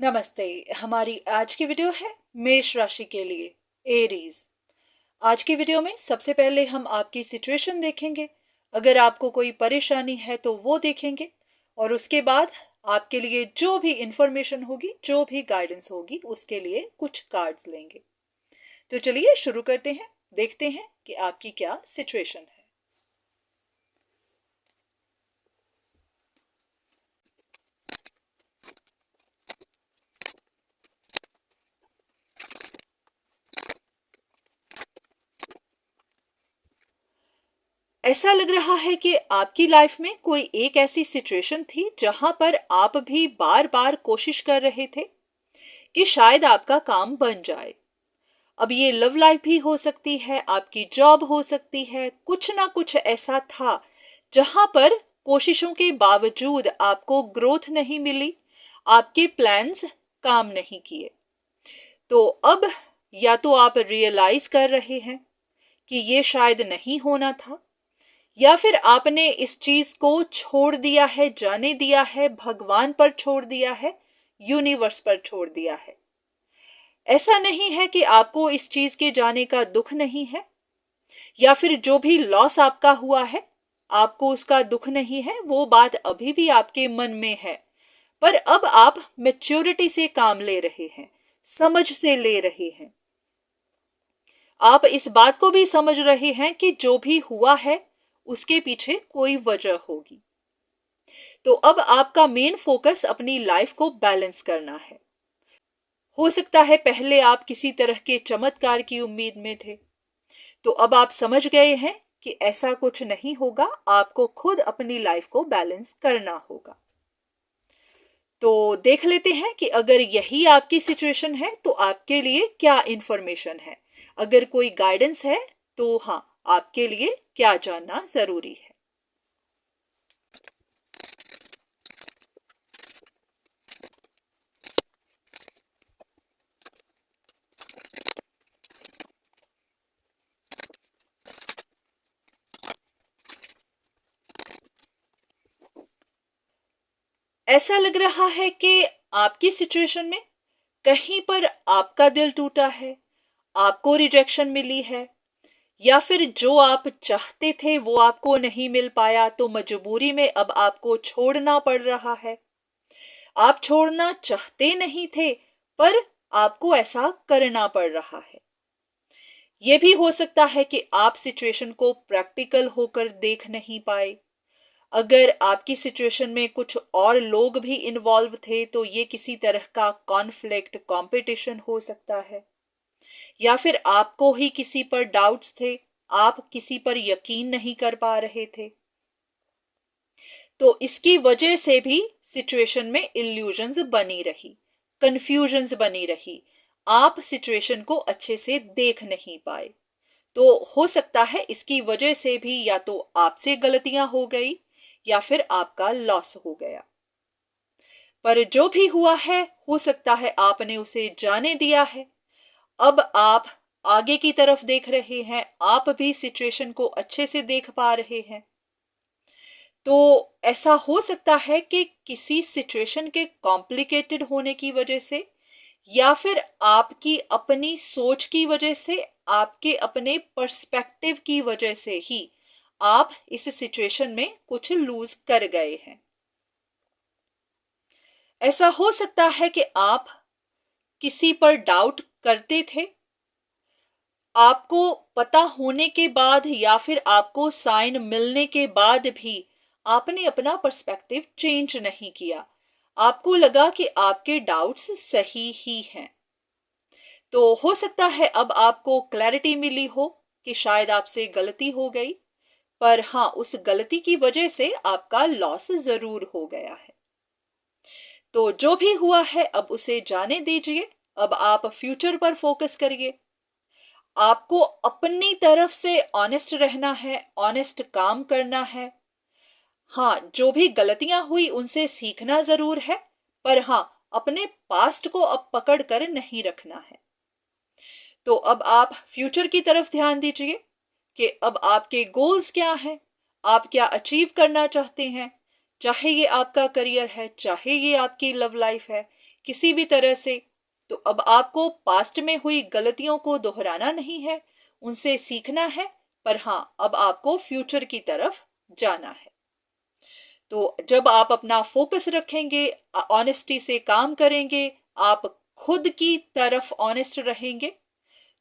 नमस्ते। हमारी आज की वीडियो है मेष राशि के लिए, एरीज। आज की वीडियो में सबसे पहले हम आपकी सिचुएशन देखेंगे। अगर आपको कोई परेशानी है तो वो देखेंगे और उसके बाद आपके लिए जो भी इंफॉर्मेशन होगी, जो भी गाइडेंस होगी, उसके लिए कुछ कार्ड्स लेंगे। तो चलिए शुरू करते हैं, देखते हैं कि आपकी क्या सिचुएशन है। ऐसा लग रहा है कि आपकी लाइफ में कोई एक ऐसी सिचुएशन थी जहां पर आप भी बार बार कोशिश कर रहे थे कि शायद आपका काम बन जाए। अब ये लव लाइफ भी हो सकती है, आपकी जॉब हो सकती है, कुछ ना कुछ ऐसा था जहां पर कोशिशों के बावजूद आपको ग्रोथ नहीं मिली, आपके प्लान्स काम नहीं किए। तो अब या तो आप रियलाइज कर रहे हैं कि ये शायद नहीं होना था, या फिर आपने इस चीज को छोड़ दिया है, जाने दिया है, भगवान पर छोड़ दिया है, यूनिवर्स पर छोड़ दिया है। ऐसा नहीं है कि आपको इस चीज के जाने का दुख नहीं है, या फिर जो भी लॉस आपका हुआ है आपको उसका दुख नहीं है, वो बात अभी भी आपके मन में है। पर अब आप मैच्योरिटी से काम ले रहे हैं, समझ से ले रहे हैं। आप इस बात को भी समझ रहे हैं कि जो भी हुआ है उसके पीछे कोई वजह होगी। तो अब आपका मेन फोकस अपनी लाइफ को बैलेंस करना है। हो सकता है पहले आप किसी तरह के चमत्कार की उम्मीद में थे, तो अब आप समझ गए हैं कि ऐसा कुछ नहीं होगा, आपको खुद अपनी लाइफ को बैलेंस करना होगा। तो देख लेते हैं कि अगर यही आपकी सिचुएशन है तो आपके लिए क्या इंफॉर्मेशन है। अगर कोई गाइडेंस है तो हाँ, आपके लिए क्या जानना जरूरी है। ऐसा लग रहा है कि आपकी सिचुएशन में कहीं पर आपका दिल टूटा है, आपको रिजेक्शन मिली है, या फिर जो आप चाहते थे वो आपको नहीं मिल पाया, तो मजबूरी में अब आपको छोड़ना पड़ रहा है। आप छोड़ना चाहते नहीं थे पर आपको ऐसा करना पड़ रहा है। यह भी हो सकता है कि आप सिचुएशन को प्रैक्टिकल होकर देख नहीं पाए। अगर आपकी सिचुएशन में कुछ और लोग भी इन्वॉल्व थे तो ये किसी तरह का कॉन्फ्लिक्ट, कंपटीशन हो सकता है, या फिर आपको ही किसी पर डाउट्स थे, आप किसी पर यकीन नहीं कर पा रहे थे। तो इसकी वजह से भी सिचुएशन में इल्यूजन्स बनी रही, कंफ्यूजन्स बनी रही, आप सिचुएशन को अच्छे से देख नहीं पाए। तो हो सकता है इसकी वजह से भी या तो आपसे गलतियां हो गई या फिर आपका लॉस हो गया। पर जो भी हुआ है, हो सकता है आपने उसे जाने दिया है। अब आप आगे की तरफ देख रहे हैं, आप भी सिचुएशन को अच्छे से देख पा रहे हैं। तो ऐसा हो सकता है कि किसी सिचुएशन के कॉम्प्लिकेटेड होने की वजह से, या फिर आपकी अपनी सोच की वजह से, आपके अपने पर्सपेक्टिव की वजह से ही आप इस सिचुएशन में कुछ लूज कर गए हैं। ऐसा हो सकता है कि आप किसी पर डाउट करते थे, आपको पता होने के बाद या फिर आपको साइन मिलने के बाद भी आपने अपना पर्सपेक्टिव चेंज नहीं किया। आपको लगा कि आपके डाउट्स सही ही हैं। तो हो सकता है अब आपको क्लैरिटी मिली हो कि शायद आपसे गलती हो गई, पर हाँ, उस गलती की वजह से आपका लॉस जरूर हो गया है। तो जो भी हुआ है अब उसे जाने दीजिए। अब आप फ्यूचर पर फोकस करिए। आपको अपनी तरफ से ऑनेस्ट रहना है, ऑनेस्ट काम करना है। हाँ, जो भी गलतियां हुई उनसे सीखना जरूर है, पर हाँ, अपने पास्ट को अब पकड़ कर नहीं रखना है। तो अब आप फ्यूचर की तरफ ध्यान दीजिए कि अब आपके गोल्स क्या हैं, आप क्या अचीव करना चाहते हैं। चाहे ये आपका करियर है, चाहे ये आपकी लव लाइफ है, किसी भी तरह से। तो अब आपको पास्ट में हुई गलतियों को दोहराना नहीं है, उनसे सीखना है, पर हाँ, अब आपको फ्यूचर की तरफ जाना है। तो जब आप अपना फोकस रखेंगे, ऑनेस्टी से काम करेंगे, आप खुद की तरफ ऑनेस्ट रहेंगे,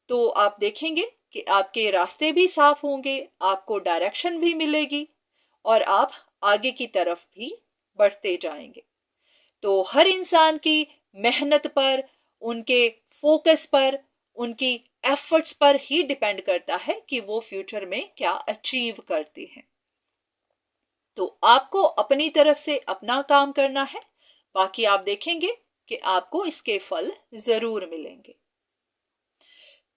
तो आप देखेंगे कि आपके रास्ते भी साफ होंगे, आपको डायरेक्शन भी मिलेगी और आप आगे की तरफ भी बढ़ते जाएंगे। तो हर इंसान की मेहनत पर, उनके फोकस पर, उनकी एफर्ट्स पर ही डिपेंड करता है कि वो फ्यूचर में क्या अचीव करते हैं। तो आपको अपनी तरफ से अपना काम करना है, बाकी आप देखेंगे कि आपको इसके फल जरूर मिलेंगे।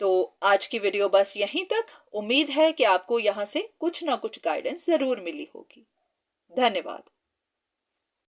तो आज की वीडियो बस यहीं तक। उम्मीद है कि आपको यहाँ से कुछ ना कुछ गाइडेंस जरूर मिली होगी। धन्यवाद।